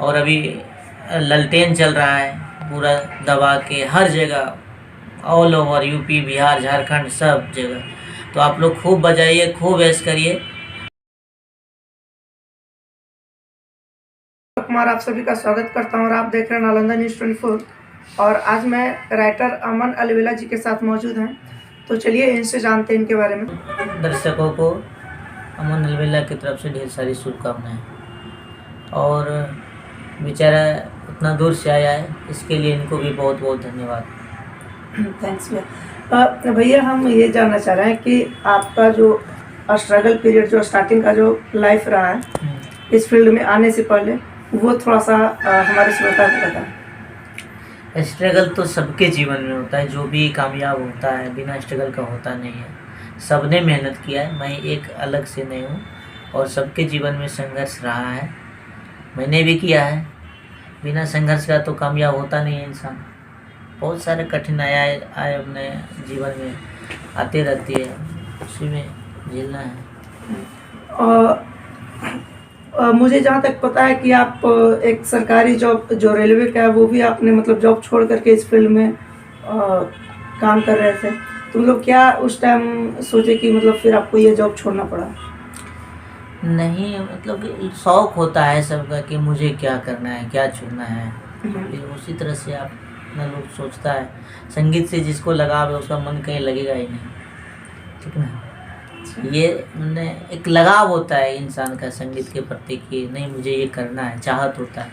और अभी ललटेन चल रहा है पूरा दबा के हर जगह, all over UP, Bihar, Jharkhand, सब जगह। तो आप लोग खूब बजाइए, खूब ऐश करिए। कुमार आप सभी का स्वागत करता हूं और आप देख रहे हैं नालंदा न्यूज़ 24। और आज मैं राइटर अमन अलवेला जी के साथ मौजूद हैं, तो चलिए इनसे जानते हैं इनके बारे में। दर्शकों को अमन अलवेला की तरफ से ढेर सारी शुभकामनाएं। और बेचारा उतना दूर से आया है, इसके लिए इनको भी बहुत बहुत धन्यवाद। थैंक्स भैया। भैया हम ये जानना चाह रहे हैं कि आपका जो स्ट्रगल पीरियड, जो स्टार्टिंग का जो लाइफ रहा है इस फील्ड में आने से पहले, वो थोड़ा सा हमारे श्रोता को बताएं। स्ट्रगल तो सबके जीवन में होता है, जो भी कामयाब होता है बिना स्ट्रगल का होता नहीं है। सबने मेहनत किया है, मैं एक अलग से नहीं हूँ, और सबके जीवन में संघर्ष रहा है, मैंने भी किया है। बिना संघर्ष का तो कामयाब होता नहीं है इंसान। बहुत सारे कठिनाइयाँ आए अपने जीवन में, आते रहती है, उसी में झेलना है। मुझे जहाँ तक पता है कि आप एक सरकारी जॉब जो रेलवे का है वो भी आपने मतलब जॉब छोड़ करके इस फील्ड में काम कर रहे थे, तो मतलब क्या उस टाइम सोचे कि मतलब फिर आपको ये जॉब छोड़ना पड़ा? नहीं, मतलब शौक होता है सबका कि मुझे क्या करना है, क्या चुनना है, फिर उसी तरह से आप अपना लोग सोचता है। संगीत से जिसको लगाव है उसका मन कहीं लगेगा ही नहीं, ठीक ना। ये मैंने एक लगाव होता है इंसान का संगीत के प्रति कि नहीं मुझे ये करना है, चाहत होता है।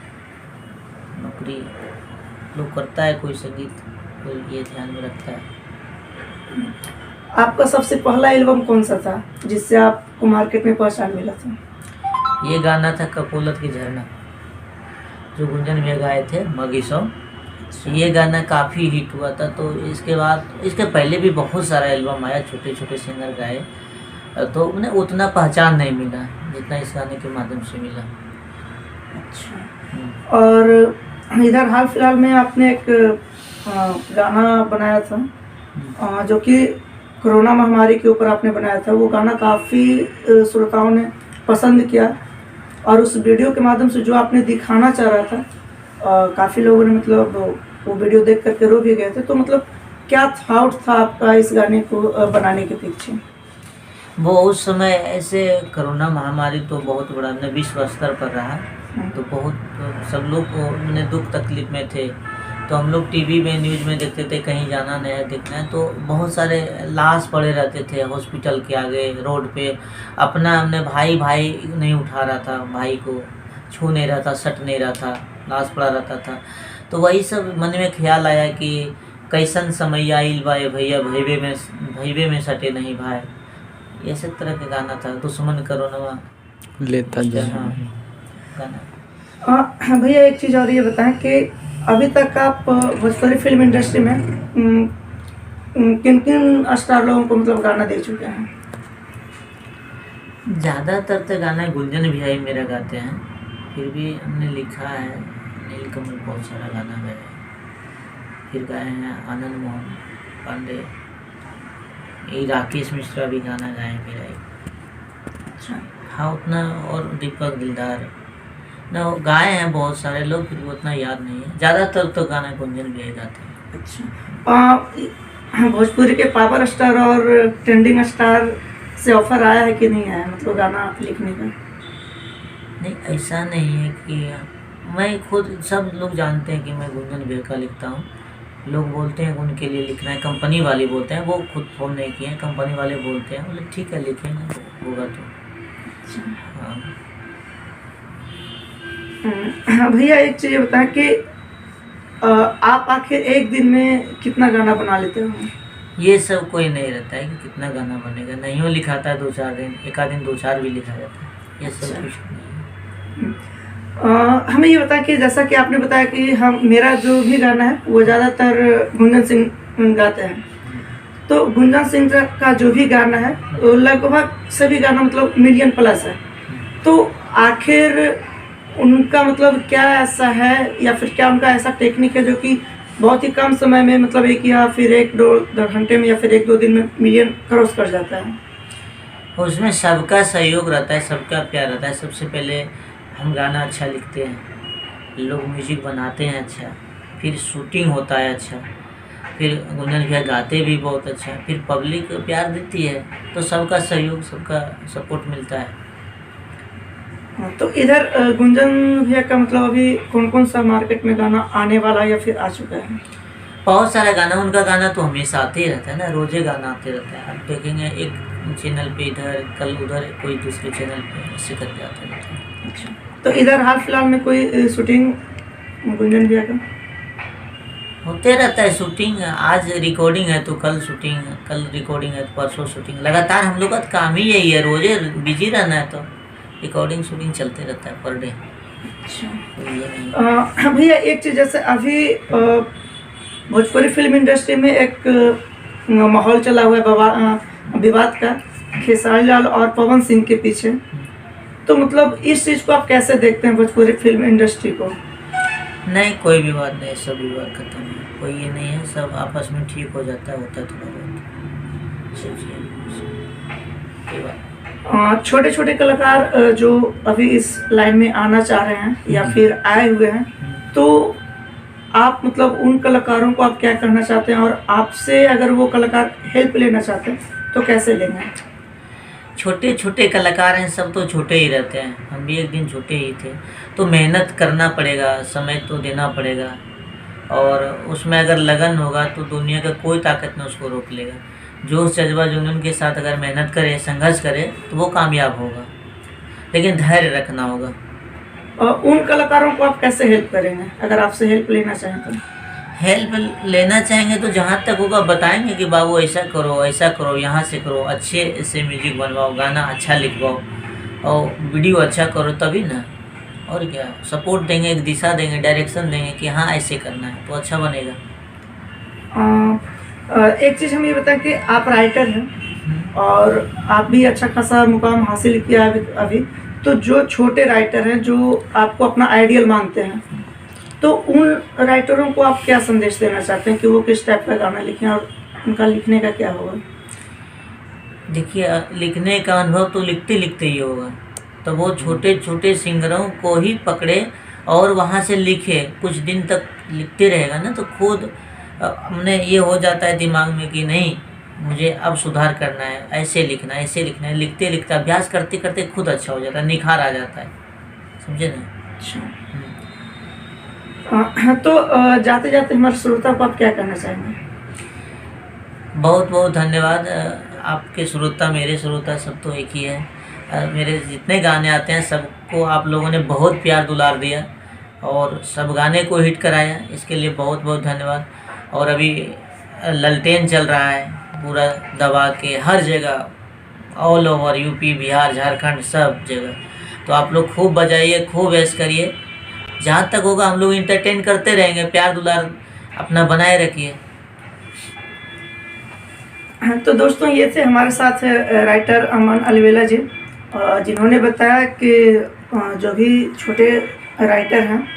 नौकरी लोग करता है, कोई संगीत, कोई ये ध्यान में रखता है। आपका सबसे पहला एल्बम कौन सा था जिससे आपको मार्केट में पहचान मिला था? ये गाना था कपोलत की झरना, जो गुंजन भैया गाए थे, मगी सॉन्ग। ये गाना काफ़ी हिट हुआ था। तो इसके बाद, इसके पहले भी बहुत सारा एल्बम आया, छोटे छोटे सिंगर गाए, तो उन्हें उतना पहचान नहीं मिला जितना इस गाने के माध्यम से मिला। अच्छा। और इधर हाल फिलहाल में आपने एक गाना बनाया था जो कि कोरोना महामारी के ऊपर आपने बनाया था। वो गाना काफ़ी श्रोताओं ने पसंद किया, और उस वीडियो के माध्यम से जो आपने दिखाना चाह रहा था काफ़ी लोगों ने मतलब वो वीडियो देख करके रो भी गए थे। तो मतलब क्या थॉट था आपका इस गाने को बनाने के पीछे? वो उस समय ऐसे कोरोना महामारी तो बहुत बड़ा विश्व स्तर पर रहा, तो बहुत सब लोग ने दुख तकलीफ में थे। तो हम लोग टीवी में, न्यूज़ में देखते थे, कहीं जाना नहीं है, देखना है, तो बहुत सारे लाश पड़े रहते थे हॉस्पिटल के आगे, रोड पे। अपना हमने भाई नहीं उठा रहा था, भाई को छू नहीं रहा था, सट नहीं रहा था, लाश पड़ा रहता था। तो वही सब मन में ख्याल आया कि कैसन समय आइल बा भैया, भैबे में सटे नहीं भाई। ये सब तरह का गाना था, दुश्मन कोरोना लेता हाँ गाना। भैया एक चीज़ और ये बताएं कि अभी तक आप भोजपुरी फिल्म इंडस्ट्री में किन किन स्टार लोगों को मतलब गाना दे चुके हैं? ज़्यादातर तो गाना गुंजन भैया ही मेरा गाते हैं, फिर भी हमने लिखा है नीलकमल बहुत सारा गाना गाया है, फिर गाए हैं आनंद मोहन पांडे, ये राकेश मिश्रा भी गाना गाए मेरा एक। अच्छा हाँ, उतना, और दीपक दिलदार ना गाए हैं बहुत सारे लोग, फिर वो उतना याद नहीं है। ज़्यादातर तो गाना गुंजन भैया गाते हैं। अच्छा। भोजपुरी के पावर स्टार और ट्रेंडिंग स्टार से ऑफर आया है कि नहीं आया, मतलब गाना लिखने का? नहीं, ऐसा नहीं है कि मैं खुद, सब लोग जानते हैं कि मैं गुंजन भैया का लिखता हूँ। लोग बोलते हैं उनके लिए लिखना है, कंपनी वाले बोलते हैं, वो खुद फ़ोन नहीं किए हैं, कंपनी वाले बोलते हैं, बोले ठीक है लिखेंगे, होगा तो। हाँ भैया एक चीज़ बताएं कि आप आखिर एक दिन में कितना गाना बना लेते हो? ये सब कोई नहीं रहता है कि कितना गाना बनेगा, नहीं हो लिखाता है 2-4 दिन, एक आध दिन 2-4 भी लिखा जाता है, ये सब कुछ नहीं है। हमें ये बताएं कि जैसा कि आपने बताया कि हम, मेरा जो भी गाना है वो ज़्यादातर गुंजन सिंह गाते हैं, तो गुंजन सिंह का जो भी गाना है वो लगभग सभी गाना मतलब मिलियन प्लस है। तो आखिर उनका मतलब क्या ऐसा है, या फिर क्या उनका ऐसा टेक्निक है जो कि बहुत ही कम समय में मतलब एक या फिर 1-2 घंटे में या फिर 1-2 दिन में मिलियन क्रॉस कर जाता है? उसमें सबका सहयोग रहता है, सबका प्यार रहता है। सबसे पहले हम गाना अच्छा लिखते हैं, लोग म्यूजिक बनाते हैं अच्छा, फिर शूटिंग होता है अच्छा, फिर गुंजन भैया गाते भी बहुत अच्छा, फिर पब्लिक प्यार देती है, तो सबका सहयोग, सबका सपोर्ट मिलता है। हाँ, तो इधर गुंजन भैया का मतलब अभी कौन कौन सा मार्केट में गाना आने वाला है या फिर आ चुका है? बहुत सारा गाना, उनका गाना तो हमेशा आते ही रहता है ना, रोजे गाना आते रहता है। आप देखेंगे एक चैनल पे इधर, कल उधर, कोई दूसरे चैनल पे, ऐसे करके आते रहते हैं। अच्छा, तो इधर हाल फिलहाल में कोई शूटिंग गुंजन भैया का? होते रहता है शूटिंग, आज रिकॉर्डिंग है तो कल शूटिंग, कल रिकॉर्डिंग है तो परसों शूटिंग, लगातार हम लोग का काम ही यही है, रोजे बिजी रहना है, तो रिकॉर्डिंग शूटिंग चलते रहता है पर डे। अच्छा तो ये नहीं। भैया एक चीज़, जैसे अभी भोजपुरी फिल्म इंडस्ट्री में एक माहौल चला हुआ है विवाद का, खेसारी लाल और पवन सिंह के पीछे, तो मतलब इस चीज़ को आप कैसे देखते हैं भोजपुरी फिल्म इंडस्ट्री को? नहीं, कोई विवाद नहीं, सब विवाद खत्म है, कोई ये नहीं है, सब आपस में ठीक हो जाता है, होता है थोड़ा बहुत, सब कोई बात। छोटे छोटे कलाकार जो अभी इस लाइन में आना चाह रहे हैं या फिर आए हुए हैं, तो आप मतलब उन कलाकारों को आप क्या करना चाहते हैं, और आपसे अगर वो कलाकार हेल्प लेना चाहते हैं तो कैसे लेंगे? छोटे छोटे कलाकार हैं, सब तो छोटे ही रहते हैं, हम भी एक दिन छोटे ही थे, तो मेहनत करना पड़ेगा, समय तो देना पड़ेगा, और उसमें अगर लगन होगा तो दुनिया का कोई ताकत नहीं उसको रोक लेगा। जो जज्बा जुनून के साथ अगर मेहनत करे, संघर्ष करे, तो वो कामयाब होगा, लेकिन धैर्य रखना होगा। और उन कलाकारों को आप कैसे हेल्प करेंगे अगर आपसे हेल्प लेना चाहें तो? हेल्प लेना चाहेंगे तो जहाँ तक होगा बताएंगे कि बाबू ऐसा करो, यहाँ से करो, अच्छे से म्यूजिक बनवाओ, गाना अच्छा लिखवाओ और वीडियो अच्छा करो, तभी ना। और क्या, सपोर्ट देंगे, एक दिशा देंगे, डायरेक्शन देंगे कि हाँ ऐसे करना है तो अच्छा बनेगा। एक चीज़ हम ये बताएं कि आप राइटर हैं और आप भी अच्छा खासा मुकाम हासिल किया है अभी, तो जो छोटे राइटर हैं जो आपको अपना आइडियल मानते हैं, तो उन राइटरों को आप क्या संदेश देना चाहते हैं कि वो किस टाइप का गाना लिखें और उनका लिखने का क्या होगा? देखिए, लिखने का अनुभव तो लिखते लिखते ही होगा, तो वो छोटे छोटे सिंगरों को ही पकड़े और वहाँ से लिखे, कुछ दिन तक लिखते रहेगा ना, तो खुद हमने ये हो जाता है दिमाग में कि नहीं, मुझे अब सुधार करना है, ऐसे लिखना है, ऐसे लिखना है। लिखते लिखते अभ्यास करते करते खुद अच्छा हो जाता है, निखार आ जाता है, समझे ना। अच्छा, तो जाते जाते हमारे श्रोता को आप क्या कहना चाहेंगे? बहुत बहुत धन्यवाद। आपके श्रोता, मेरे श्रोता सब तो एक ही है। मेरे जितने गाने आते हैं सबको आप लोगों ने बहुत प्यार दुलार दिया और सब गाने को हिट कराया, इसके लिए बहुत बहुत धन्यवाद। और अभी ललटेन चल रहा है पूरा दबा के हर जगह, all over UP, Bihar, Jharkhand, सब जगह, तो आप लोग खूब बजाइए, खूब ऐश करिए, जहाँ तक होगा हम लोग इंटरटेन करते रहेंगे, प्यार दुलार अपना बनाए रखिए। तो दोस्तों, ये थे हमारे साथ राइटर अमन अलवेला जी, जिन्होंने बताया कि जो भी छोटे राइटर हैं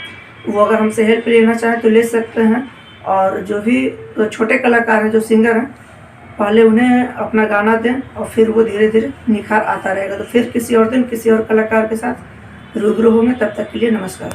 वो अगर हमसे हेल्प लेना चाहें तो ले सकते हैं, और जो भी छोटे कलाकार हैं, जो सिंगर हैं, पहले उन्हें अपना गाना दें और फिर वो धीरे धीरे निखार आता रहेगा। तो फिर किसी और दिन किसी और कलाकार के साथ रूबरू होंगे, तब तक के लिए नमस्कार।